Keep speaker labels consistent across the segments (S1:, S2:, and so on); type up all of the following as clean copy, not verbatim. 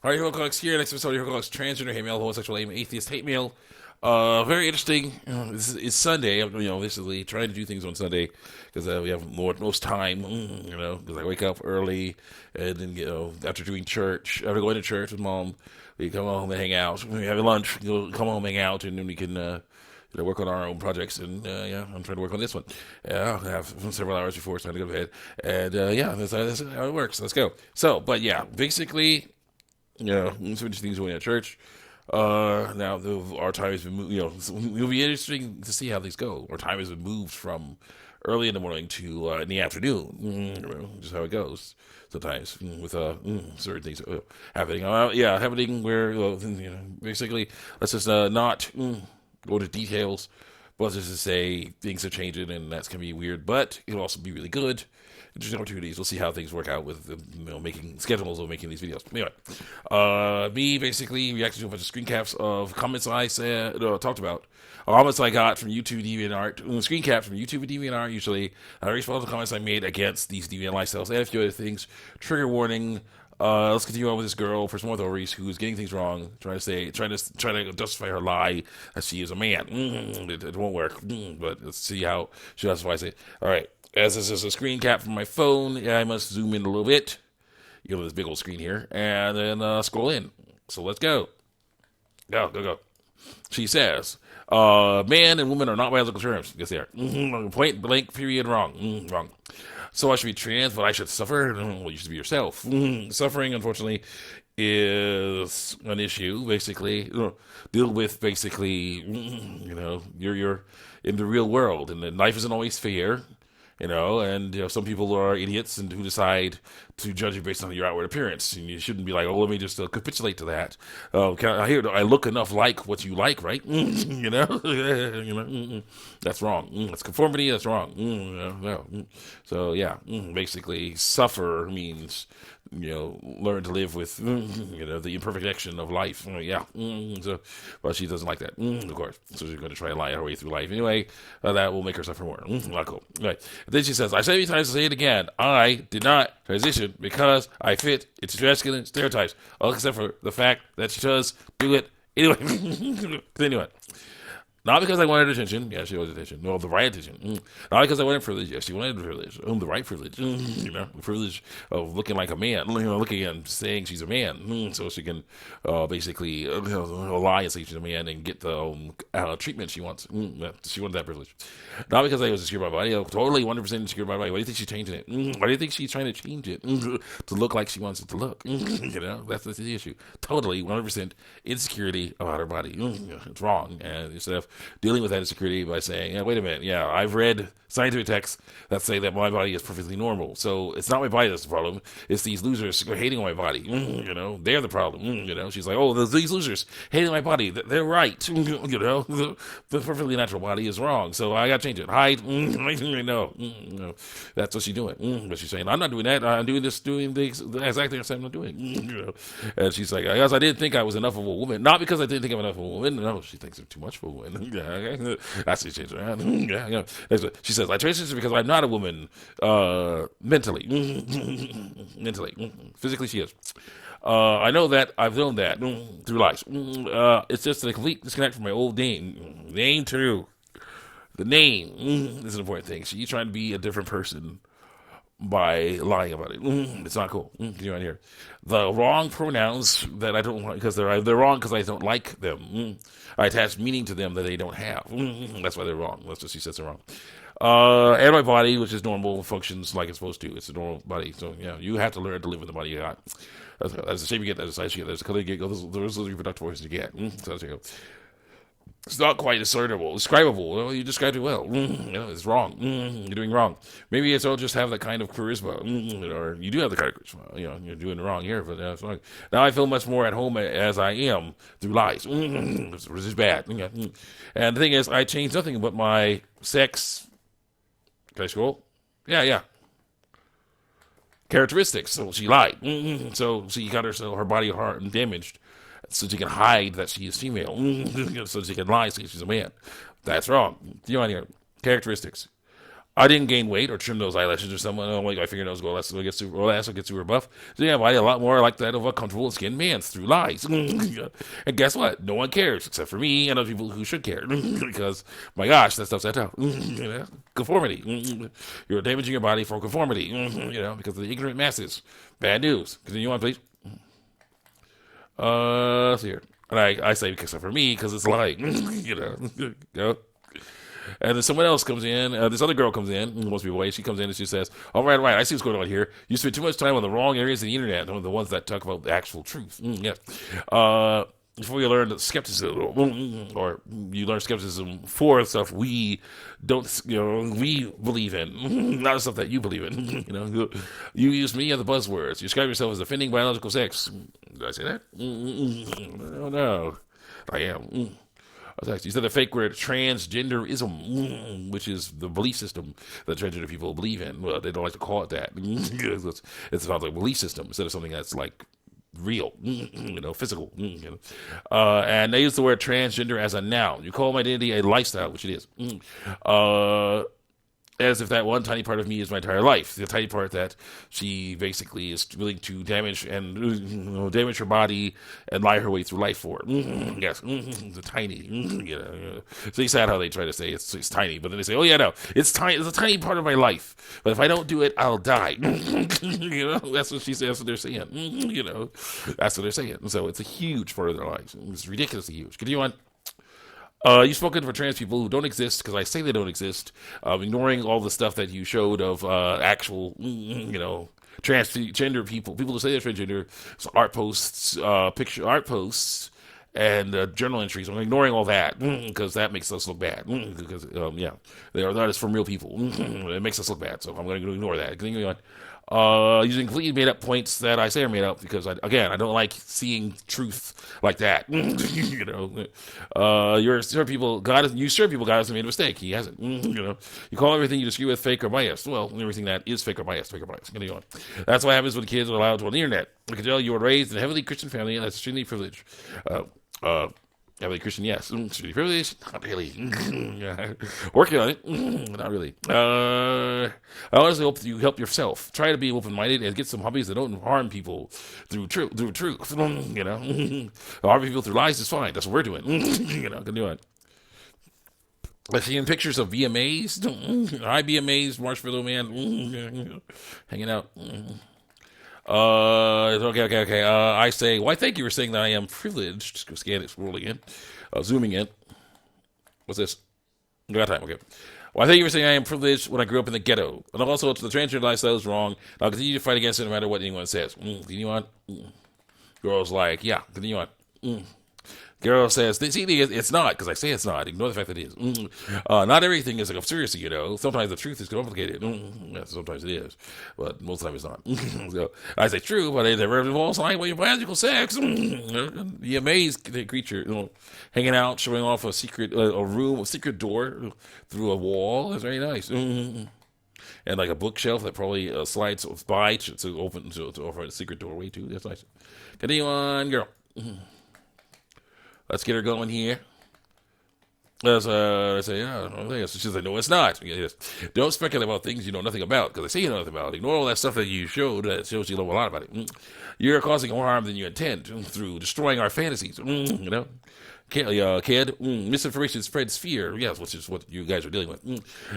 S1: All right, Holocaust here. Next episode of Holocaust: Transgender, hate mail, homosexual, atheist, hate mail. Very interesting. This is Sunday. I'm, basically trying to do things on Sunday because we have most time. Because I wake up early and then after doing church, after going to church with mom, we come home and hang out. We have lunch. Come home, hang out, and then we can. Work on our own projects, and I'm trying to work on this one. I have several hours before it's time to go to bed, and that's how it works. Let's go. So, but yeah, basically, some things going at church. Now our time has been moved. It'll be interesting to see how these go. Our time has been moved from early in the morning to in the afternoon. Just how it goes sometimes with certain things happening. Happening where basically let's just not go into details, but just to say things are changing and that's gonna be weird, but it'll also be really good. Interesting opportunities. We'll see how things work out with making schedules of making these videos. Anyway, me basically reacting to a bunch of screen caps of comments I talked about. Comments I got from YouTube DeviantArt, screen caps from YouTube and DeviantArt. Usually, I respond to comments I made against these deviant lifestyles and a few other things. Trigger warning. Let's continue on with this girl for some more theories who's getting things wrong, trying to justify her lie that she is a man. It won't work, but let's see how she justifies it. All right, as this is a screen cap from my phone, I must zoom in a little bit. This big old screen here, and then scroll in. So let's go. Go. She says, man and woman are not biological terms. Yes, they are. Point blank, period, wrong. Wrong. So I should be trans, but I should suffer? Well, you should be yourself. Suffering, unfortunately, is an issue, basically. Deal with, basically, you're in the real world, and then life isn't always fair. And some people are idiots and who decide to judge you based on your outward appearance, and you shouldn't be like, oh, let me just capitulate to that. I look enough like what you like, right? That's wrong. That's conformity. That's wrong. No. So yeah, basically, suffer means learn to live with the imperfect action of life. So, but she doesn't like that, of course. So she's going to try to lie her way through life anyway. That will make her suffer more. Not cool. Right. Then she says, I say many times to say it again. I did not transition because I fit into masculine stereotypes, all except for the fact that she does do it anyway. Anyway. Not because I wanted attention. Yeah, she wanted attention. No, the right attention. Not because I wanted privilege. Yeah, she wanted privilege. The right privilege. The privilege of looking like a man. Looking and saying she's a man. So she can basically lie and say she's a man and get the treatment she wants. She wanted that privilege. Not because I was insecure about my body. Totally 100% insecure about my body. Why do you think she's changing it? Why do you think she's trying to change it to look like she wants it to look? That's the issue. Totally 100% insecurity about her body. It's wrong. And instead of dealing with that insecurity by saying, wait a minute, I've read scientific texts that say that my body is perfectly normal. So it's not my body that's the problem. It's these losers hating on my body. They're the problem. She's like, oh, these losers hating my body. They're right. The perfectly natural body is wrong. So I got to change it. Hide. No. That's what she's doing. But she's saying, I'm not doing that. I'm doing things exactly the same I'm not doing. And she's like, I guess I didn't think I was enough of a woman. Not because I didn't think I'm enough of a woman. No, she thinks I'm too much for a woman. That's what she changed around. She says, I transitioned because I'm not a woman mentally. Physically, she is. I know that. I've known that through life. It's just a complete disconnect from my old name. Name too. The name is an important thing. She's trying to be a different person by lying about it. It's not cool. You right here. The wrong pronouns that I don't like because they're wrong because I don't like them. I attach meaning to them that they don't have. That's why they're wrong. That's what she says they're wrong. And my body, which is normal, functions like it's supposed to. It's a normal body. So you have to learn to live with the body you got. That's the shape you get. That's the size you get. That's the color you get. Those are the reproductive voices you get. So that's you go. It's not quite describable. Well, you described it well. It's wrong. You're doing wrong. Maybe it's all just have that kind of charisma, or you do have the kind of charisma. You're doing it wrong here, but that's fine. Now I feel much more at home as I am through lies, which is bad. And the thing is, I changed nothing but my sex. Can I scroll? Yeah. Characteristics. So she lied. So she got her body heart damaged. So she can hide that she is female. So she can lie, say she's a man. That's wrong. You want to hear characteristics. I didn't gain weight or trim those eyelashes or something. Oh, like my fingernails go less, or less, or get super buff. So yeah, I a lot more like that of a comfortable skinned man through lies. And guess what? No one cares except for me and other people who should care because my gosh, that stuff's that out. Conformity. You're damaging your body for conformity. Because of the ignorant masses. Bad news. Continue on, please. Let's see here. And I say except for me because it's lying. And then someone else comes in. This other girl comes in. Most people wait. She comes in and she says, "All right, I see what's going on here. You spend too much time on the wrong areas of the internet, the ones that talk about the actual truth." Before you learn skepticism, or you learn skepticism for stuff we don't, we believe in, not the stuff that you believe in. You use me as the buzzwords. You describe yourself as defending biological sex. Did I say that? Oh no, I am. You said the fake word transgenderism, which is the belief system that transgender people believe in. Well, they don't like to call it that. It's about the belief system instead of something that's like real, physical. And they use the word transgender as a noun. You call my identity a lifestyle, which it is. As if that one tiny part of me is my entire life. The tiny part that she basically is willing to damage and damage her body and lie her way through life for. Yes, the tiny. So it's sad how they try to say it's tiny, but then they say, "Oh yeah, no, it's tiny. It's a tiny part of my life. But if I don't do it, I'll die." That's what she says. That's what they're saying. That's what they're saying. So it's a huge part of their lives. It's ridiculously huge. Continue on. You've spoken for trans people who don't exist because I say they don't exist, ignoring all the stuff that you showed of actual, transgender people who say they're transgender, so art posts, art posts, and journal entries. I'm ignoring all that because that makes us look bad. Because they are not as from real people. It makes us look bad, so I'm going to ignore that. Continuing on. Using completely made up points that I say are made up because I don't like seeing truth like that. You serve people. God hasn't made a mistake. He hasn't. You call everything you disagree with fake or biased. Well, everything that is fake or biased. Continue on. That's what happens when kids are allowed to on the internet. I can tell you were raised in a heavily Christian family, and that's extremely privileged. Heavily Christian, yes. Extremely privileged, not really. Working on it, not really. I honestly hope that you help yourself. Try to be open-minded and get some hobbies that don't harm people through truth. Harm people through lies is fine. That's what we're doing. Can do it. I've seen pictures of VMAs. Hi, VMAs, Marshmallow Man, hanging out. Okay. I say, why thank you for saying that I am privileged. Just go scan it, scrolling in, zooming in. What's this? No got time, okay. Well, thank you for saying I am privileged when I grew up in the ghetto. And also, the transgender lifestyle is wrong. And I'll continue to fight against it no matter what anyone says. Continue on. Girl's like, yeah, continue on. Girl says, see, it's not, because I say it's not. Ignore the fact that it is. Not everything is like conspiracy, Sometimes the truth is complicated. Sometimes it is, but most of the time it's not. So I say true, but it never involves biological sex. The amazed creature, hanging out, showing off a secret, a secret door through a wall. That's very nice. And like a bookshelf that probably slides by to open to offer a secret doorway too. That's nice. Continue on, girl. Let's get her going here. I say, yeah. She's like, no, it's not. Don't speculate about things you know nothing about, because I say you know nothing about it. Ignore all that stuff that you showed that shows you know a lot about it. You're causing more harm than you intend through destroying our fantasies. Kid, misinformation spreads fear, yes, which is what you guys are dealing with,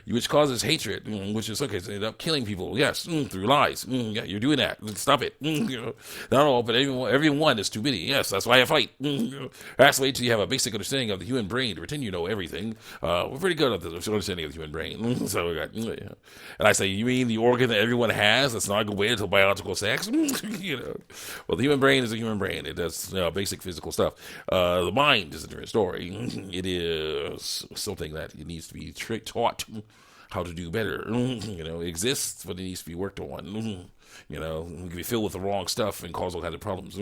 S1: which causes hatred, which is okay, so end up killing people, yes, through lies, yeah, you're doing that, stop it, not all, but everyone is too many, yes, that's why I fight, that's wait till you have a basic understanding of the human brain to pretend you know everything. We're pretty good at this understanding of the human brain, so we got, and I say, you mean the organ that everyone has that's not going to wait until biological sex? Well, the human brain is a human brain, it does basic physical stuff. The mind is a different story. It is something that it needs to be taught how to do better. It exists, but it needs to be worked on. It can be filled with the wrong stuff and cause all kinds of problems.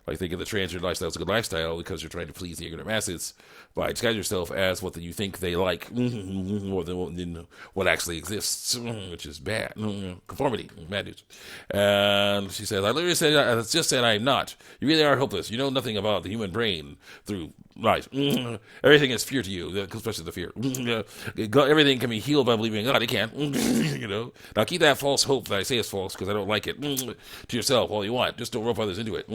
S1: like thinking the transgender lifestyle is a good lifestyle because you're trying to please the ignorant masses by disguising yourself as what you think they like more than what actually exists, which is bad. Conformity, bad news. And she says, I literally said, I just said I'm not. You really are hopeless. You know nothing about the human brain through life. Everything is fear to you, especially the fear. Everything can be healed by believing in God. It can't. Now keep that false hope that I say is false because I don't like it to yourself all you want. Just don't rope others into it.